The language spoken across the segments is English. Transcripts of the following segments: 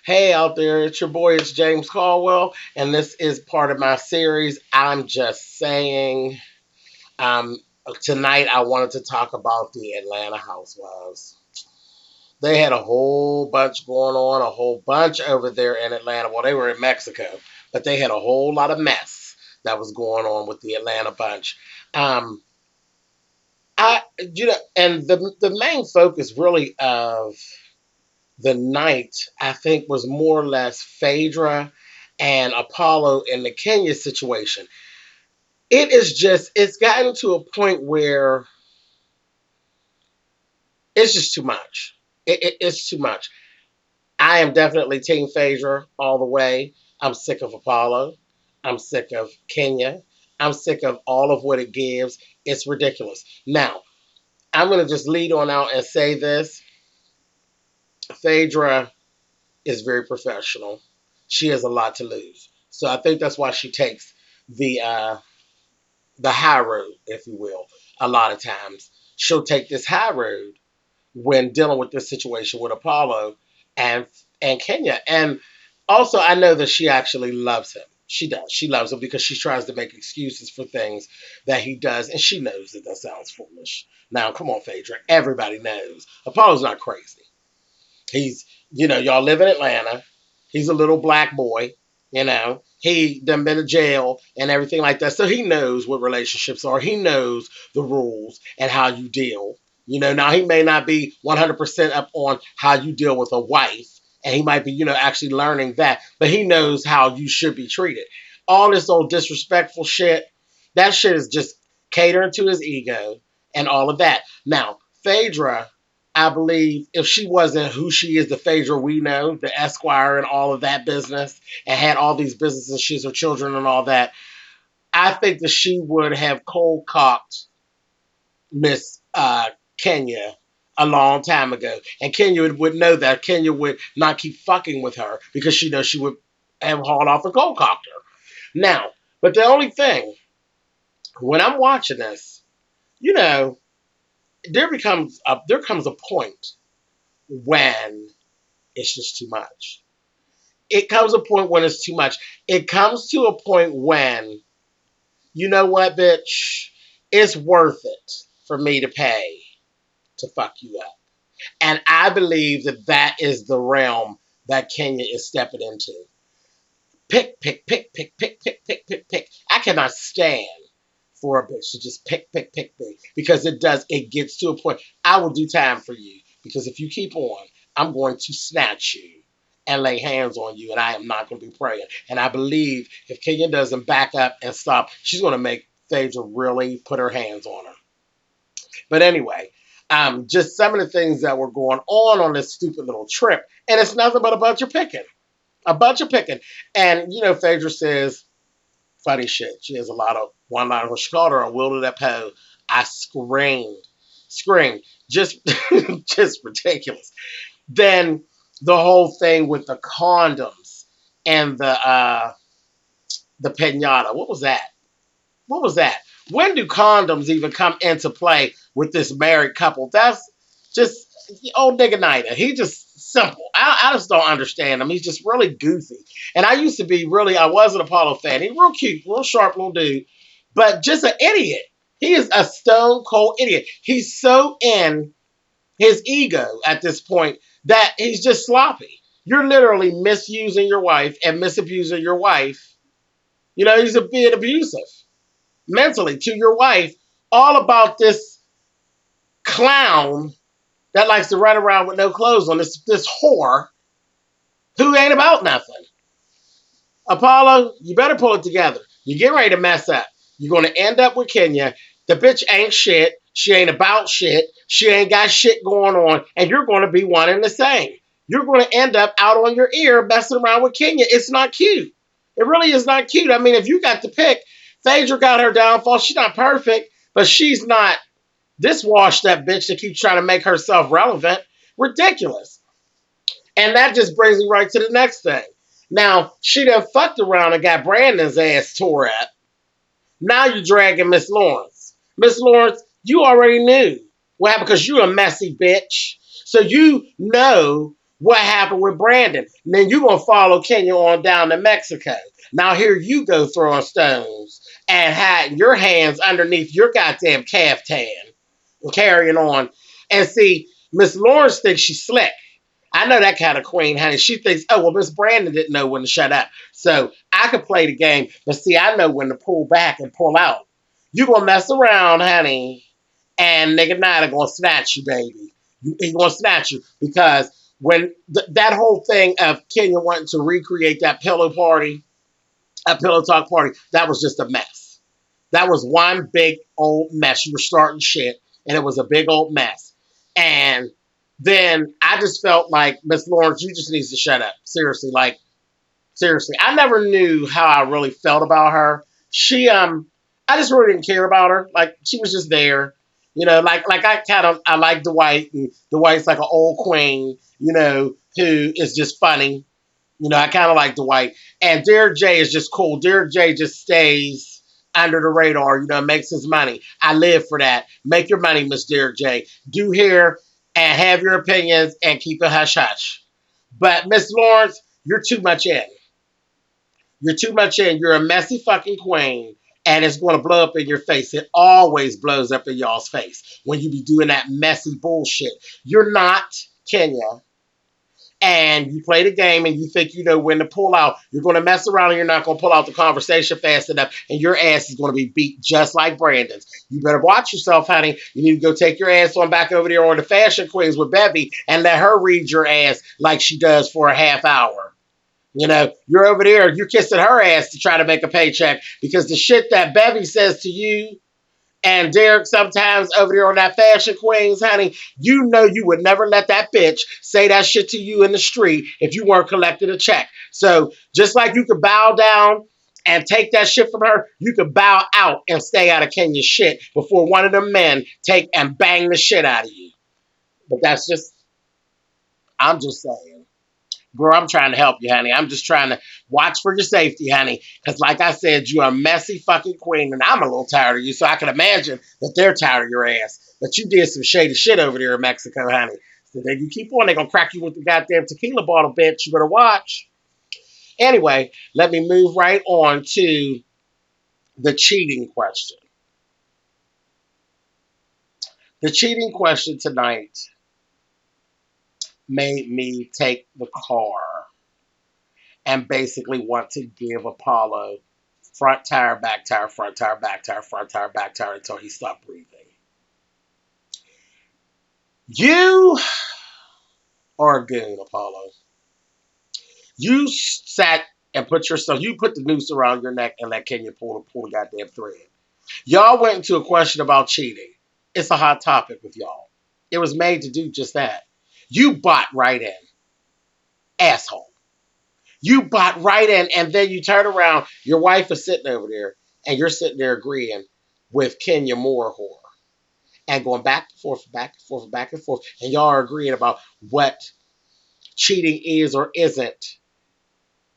Hey out there, it's your boy, it's James Caldwell, and this is part of my series. I'm just saying. Um, Tonight I wanted to talk about the Atlanta Housewives. They had a whole bunch going on, a whole bunch over there in Atlanta. Well, they were in Mexico, but they had a whole lot of mess that was going on with the Atlanta bunch. Um, and the main focus really of the night, I think, was more or less Phaedra and Apollo in the Kenya situation. It's gotten to a point where it's just too much. It's too much. I am definitely Team Phaedra all the way. I'm sick of Apollo. I'm sick of Kenya. I'm sick of all of what it gives. It's ridiculous. Now, I'm going to just lead on out and say this. Phaedra is very professional. She has a lot to lose. So I think that's why she takes the high road, if you will. A lot of times she'll take this high road when dealing with this situation with Apollo and Kenya. And also, I know that she actually loves him. She does. She loves him because she tries to make excuses for things that he does, and she knows that sounds foolish. Now, come on, Phaedra. Everybody knows Apollo's not crazy. He's, y'all live in Atlanta. He's a little black boy, He done been to jail and everything like that. So he knows what relationships are. He knows the rules and how you deal. Now he may not be 100% up on how you deal with a wife. And he might be, actually learning that. But he knows how you should be treated. All this old disrespectful shit, that shit is just catering to his ego and all of that. Now, Phaedra, I believe if she wasn't who she is, the Phaedra we know, the Esquire and all of that business, and had all these businesses, she's her children and all that, I think that she would have cold cocked Miss Kenya a long time ago. And Kenya would know that. Kenya would not keep fucking with her because she knows she would have hauled off and cold cocked her. Now, but the only thing, when I'm watching this, you know, there comes a point when it's just too much. It comes a point when it's too much. It comes to a point when, you know what, bitch, it's worth it for me to pay to fuck you up. And I believe that that is the realm that Kenya is stepping into. Pick, pick, pick, pick, pick, pick, pick, pick, pick. I cannot stand for a bitch to just pick, pick, pick, pick. Because it gets to a point. I will do time for you. Because if you keep on, I'm going to snatch you and lay hands on you, and I am not going to be praying. And I believe if Kenya doesn't back up and stop, she's going to make Phaedra really put her hands on her. But anyway, just some of the things that were going on this stupid little trip, and it's nothing but a bunch of picking. A bunch of picking. And, Phaedra says funny shit. She has a lot of one-liners. She called her a will to that pole. I screamed. Just, just ridiculous. Then the whole thing with the condoms and the pinata. What was that? What was that? When do condoms even come into play with this married couple? That's just old nigga Nida. He just simple. I just don't understand him. He's just really goofy. And I used to be I was an Apollo fan. He's real cute, real sharp little dude, but just an idiot. He is a stone cold idiot. He's so in his ego at this point that he's just sloppy. You're literally misusing your wife and misabusing your wife. He's being abusive mentally to your wife, all about this clown that likes to run around with no clothes on, this whore who ain't about nothing. Apollo, you better pull it together. You're getting ready to mess up. You're going to end up with Kenya. The bitch ain't shit. She ain't about shit. She ain't got shit going on. And you're going to be one and the same. You're going to end up out on your ear messing around with Kenya. It's not cute. It really is not cute. I mean, if you got to pick, Phaedra got her downfall. She's not perfect, but she's not this washed up bitch that keeps trying to make herself relevant. Ridiculous. And that just brings me right to the next thing. Now, she done fucked around and got Brandon's ass tore up. Now you're dragging Miss Lawrence. Miss Lawrence, you already knew what happened because you're a messy bitch. So you know What happened with Brandon? And then you're going to follow Kenya on down to Mexico. Now here you go throwing stones and hiding your hands underneath your goddamn caftan and carrying on. And see, Miss Lawrence thinks she's slick. I know that kind of queen, honey. She thinks, oh, well, Miss Brandon didn't know when to shut up. So I could play the game, but see, I know when to pull back and pull out. You gonna mess around, honey, and nigga Night are gonna snatch you, baby. He's gonna snatch you because when that whole thing of Kenya wanting to recreate that pillow talk party, that was just a mess. That was one big old mess. You were starting shit, and it was a big old mess. And then I just felt like Miss Lawrence, you just needs to shut up. Seriously, like seriously. I never knew how I really felt about her. I just really didn't care about her. Like she was just there. Like I like Dwight, and Dwight's like an old queen, who is just funny. I kind of like Dwight. And Derek J is just cool. Derek J just stays under the radar, makes his money. I live for that. Make your money, Miss Derek J. Do hair and have your opinions and keep it hush hush. But Miss Lawrence, you're too much in. You're too much in. You're a messy fucking queen. And it's going to blow up in your face. It always blows up in y'all's face when you be doing that messy bullshit. You're not Kenya, and you play the game and you think you know when to pull out. You're going to mess around and you're not going to pull out the conversation fast enough, and your ass is going to be beat just like Brandon's. You better watch yourself, honey. You need to go take your ass on back over there on the Fashion Queens with Bevy and let her read your ass like she does for a half hour. You're over there, you're kissing her ass to try to make a paycheck because the shit that Bevy says to you and Derek sometimes over there on that Fashion Queens, honey, you would never let that bitch say that shit to you in the street if you weren't collecting a check. So just like you could bow down and take that shit from her, you could bow out and stay out of Kenya's shit before one of them men take and bang the shit out of you. But I'm just saying. Girl, I'm trying to help you, honey. I'm just trying to watch for your safety, honey. Because like I said, you are a messy fucking queen, and I'm a little tired of you, so I can imagine that they're tired of your ass. But you did some shady shit over there in Mexico, honey. So then you keep on, they're going to crack you with the goddamn tequila bottle, bitch. You better watch. Anyway, let me move right on to the cheating question. The cheating question tonight made me take the car and basically want to give Apollo front tire, back tire, front tire, back tire, front tire, back tire until he stopped breathing. You are a goon, Apollo. You sat and you put the noose around your neck and let Kenya pull the goddamn thread. Y'all went into a question about cheating. It's a hot topic with y'all. It was made to do just that. You bought right in. Asshole. You bought right in, and then you turn around, your wife is sitting over there, and you're sitting there agreeing with Kenya Moore whore. And going back and forth, back and forth, back and forth. And y'all are agreeing about what cheating is or isn't.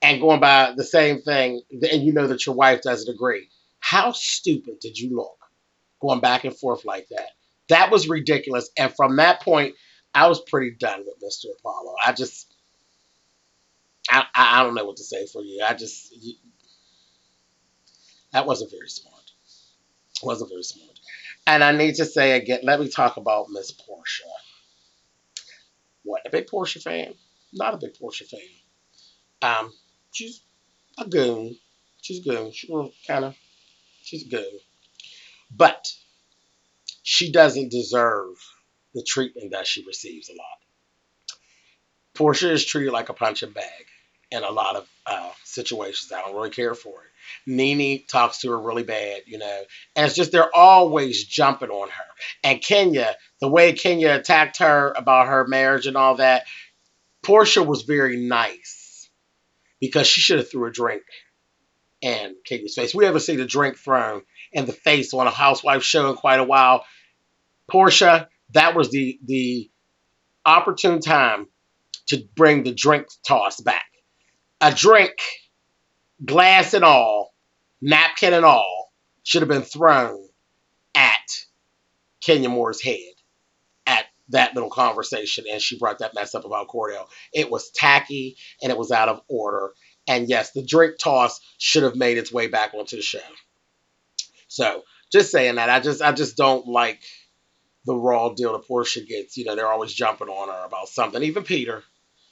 And going by the same thing, and you know that your wife doesn't agree. How stupid did you look going back and forth like that? That was ridiculous. And from that point, I was pretty done with Mr. Apollo. I don't know what to say for you. That wasn't very smart. Wasn't very smart. And I need to say again, let me talk about Miss Portia. What, a big Portia fan? Not a big Portia fan. She's a goon. She's a goon. She's a goon. But she doesn't deserve the treatment that she receives a lot. Portia is treated like a punching bag in a lot of situations. I don't really care for it. Nene talks to her really bad, and it's just they're always jumping on her. And Kenya, the way Kenya attacked her about her marriage and all that, Portia was very nice because she should have threw a drink in Kenya's face. We haven't seen a drink thrown in the face on a housewife show in quite a while. Portia, that was the opportune time to bring the drink toss back. A drink, glass and all, napkin and all, should have been thrown at Kenya Moore's head, at that little conversation and she brought that mess up about Cordell. It was tacky and it was out of order. And yes, the drink toss should have made its way back onto the show. So just saying that. I just don't like the raw deal that Portia gets. You know, they're always jumping on her about something. Even Peter.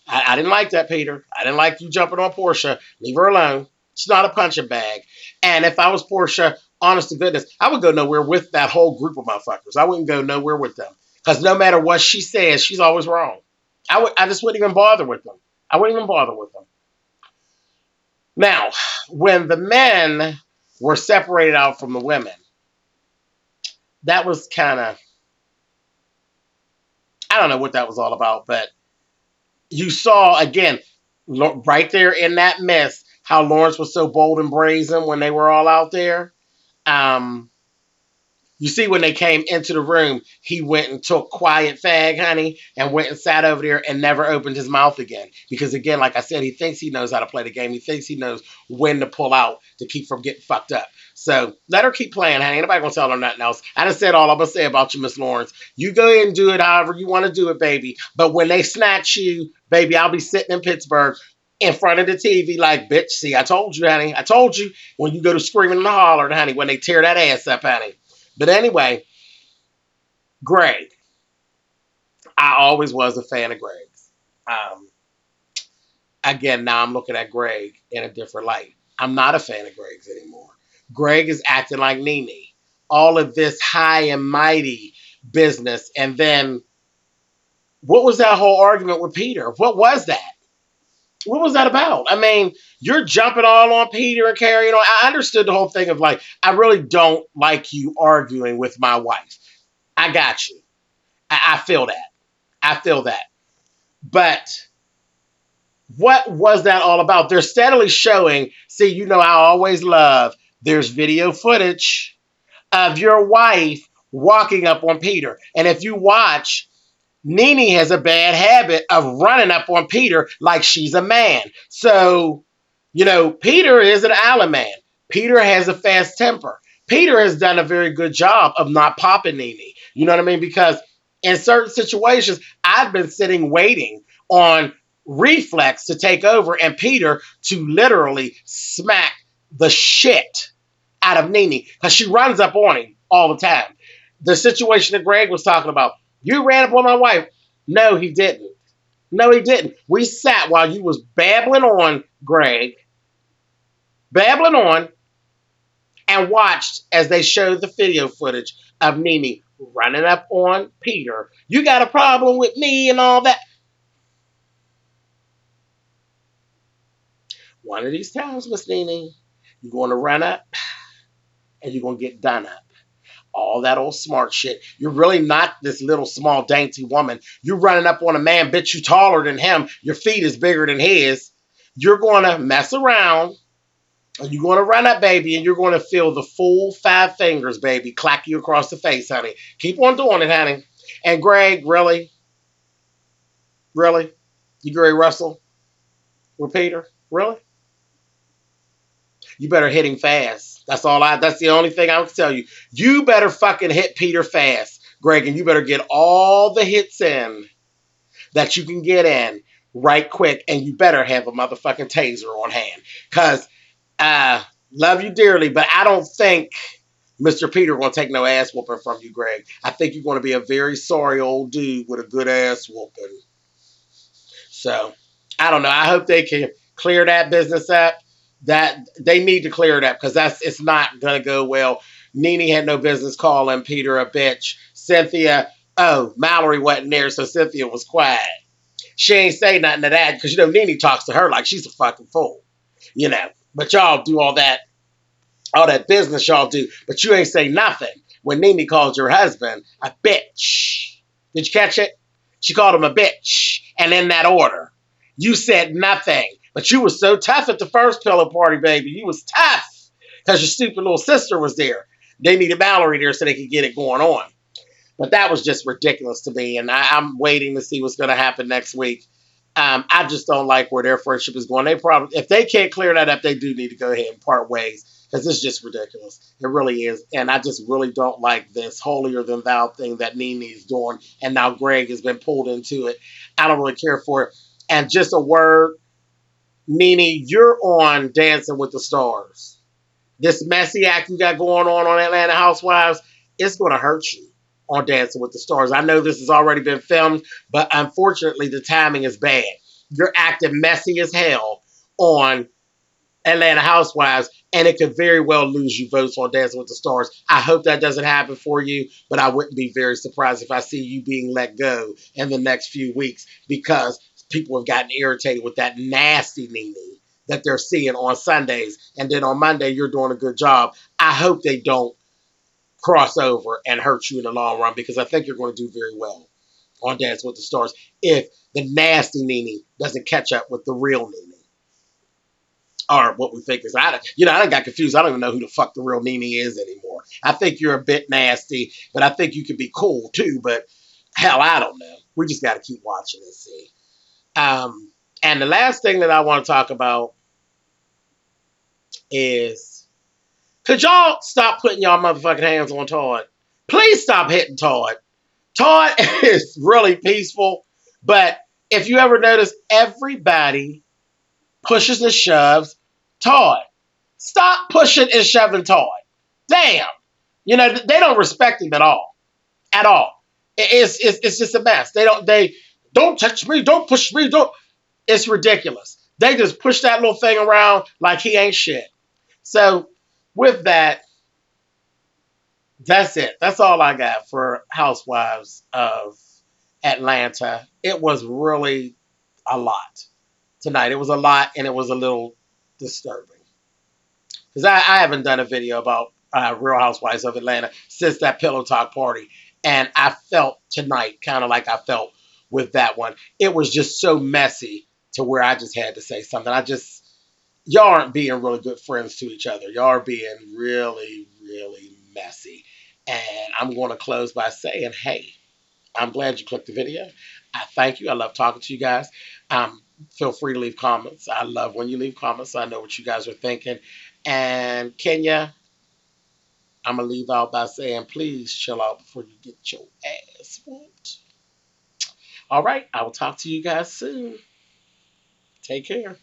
I didn't like that, Peter. I didn't like you jumping on Portia. Leave her alone. She's not a punching bag. And if I was Portia, honest to goodness, I would go nowhere with that whole group of motherfuckers. I wouldn't go nowhere with them. Because no matter what she says, she's always wrong. I just wouldn't even bother with them. I wouldn't even bother with them. Now, when the men were separated out from the women, that was kind of, I don't know what that was all about, but you saw, again, right there in that mess, how Lawrence was so bold and brazen when they were all out there. Um, You see, when they came into the room, he went and took quiet fag, honey, and went and sat over there and never opened his mouth again. Because again, like I said, he thinks he knows how to play the game. He thinks he knows when to pull out to keep from getting fucked up. So let her keep playing, honey. Ain't nobody gonna tell her nothing else. I done said all I'm gonna say about you, Miss Lawrence. You go ahead and do it however you want to do it, baby. But when they snatch you, baby, I'll be sitting in Pittsburgh in front of the TV like, bitch, see, I told you, honey. I told you when you go to screaming and hollering, honey, when they tear that ass up, honey. But anyway, Greg. I always was a fan of Greg's. Again, now I'm looking at Greg in a different light. I'm not a fan of Greg's anymore. Greg is acting like Nene. All of this high and mighty business. And then, what was that whole argument with Peter? What was that? What was that about? I mean, you're jumping all on Peter and carrying on. I understood the whole thing of like, I really don't like you arguing with my wife. I got you. I feel that. I feel that. But what was that all about? They're steadily showing, see, you know, I always love, there's video footage of your wife walking up on Peter. And if you watch, Nene has a bad habit of running up on Peter like she's a man. So, you know, Peter is an Allen man. Peter has a fast temper. Peter has done a very good job of not popping Nene. You know what I mean? Because in certain situations, I've been sitting waiting on reflex to take over and Peter to literally smack the shit out of Nene because she runs up on him all the time. The situation that Greg was talking about, you ran up on my wife. No, he didn't. No, he didn't. We sat while you was babbling on, Greg, babbling on, and watched as they showed the video footage of Nene running up on Peter. You got a problem with me and all that. One of these times, Miss Nene, you're going to run up and you're going to get done up. All that old smart shit. You're really not this little small dainty woman. You're running up on a man, bitch, you taller than him. Your feet is bigger than his. You're going to mess around. And you're going to run up, baby, and you're going to feel the full 5 fingers, baby, clack you across the face, honey. Keep on doing it, honey. And Greg, really? Really? You Greg Russell with Peter? Really? You better hit him fast. That's the only thing I can tell you. You better fucking hit Peter fast, Greg, and you better get all the hits in that you can get in right quick, and you better have a motherfucking taser on hand. Because love you dearly, but I don't think Mr. Peter will take no ass whooping from you, Greg. I think you're going to be a very sorry old dude with a good ass whooping. So, I don't know. I hope they can clear that business up. That they need to clear it up because it's not going to go well. Nene had no business calling Peter a bitch. Cynthia, Mallory wasn't there, so Cynthia was quiet. She ain't say nothing to that because, you know, Nene talks to her like she's a fucking fool, you know. But y'all do all that business y'all do, but you ain't say nothing when Nene called your husband a bitch. Did you catch it? She called him a bitch, and in that order. You said nothing. But you was so tough at the first pillow party, baby. You was tough because your stupid little sister was there. They needed Mallory there so they could get it going on. But that was just ridiculous to me, and I'm waiting to see what's going to happen next week. I just don't like where their friendship is going. They probably, if they can't clear that up, they do need to go ahead and part ways because it's just ridiculous. It really is, and I just really don't like this holier than thou thing that Nene's doing, and now Greg has been pulled into it. I don't really care for it. And just a word, Nene, you're on Dancing with the Stars. This messy act you got going on Atlanta Housewives, it's going to hurt you on Dancing with the Stars. I know this has already been filmed, but unfortunately the timing is bad. You're acting messy as hell on Atlanta Housewives, and it could very well lose you votes on Dancing with the Stars. I hope that doesn't happen for you, but I wouldn't be very surprised if I see you being let go in the next few weeks because people have gotten irritated with that nasty Nene that they're seeing on Sundays, and then on Monday you're doing a good job. I hope they don't cross over and hurt you in the long run because I think you're going to do very well on Dance with the Stars if the nasty Nene doesn't catch up with the real Nene. Or what we think is, I got confused. I don't even know who the fuck the real Nene is anymore. I think you're a bit nasty, but I think you could be cool too. But hell, I don't know. We just got to keep watching and see. And the last thing that I want to talk about is, could y'all stop putting y'all motherfucking hands on Todd? Please stop hitting Todd. Todd is really peaceful, but if you ever notice, everybody pushes and shoves Todd. Stop pushing and shoving Todd. Damn. They don't respect him at all. At all. It's just a mess. They don't touch me, don't push me, don't. It's ridiculous. They just push that little thing around like he ain't shit. So with that, that's it. That's all I got for Housewives of Atlanta. It was really a lot tonight. It was a lot and it was a little disturbing. Because I haven't done a video about Real Housewives of Atlanta since that Pillow Talk party. And I felt tonight kind of like I felt with that one. It was just so messy to where I just had to say something. Y'all aren't being really good friends to each other. Y'all are being really, really messy. And I'm going to close by saying, hey, I'm glad you clicked the video. I thank you. I love talking to you guys. Feel free to leave comments. I love when you leave comments. So I know what you guys are thinking. And Kenya, I'm going to leave out by saying, please chill out before you get your ass whooped. All right. I will talk to you guys soon. Take care.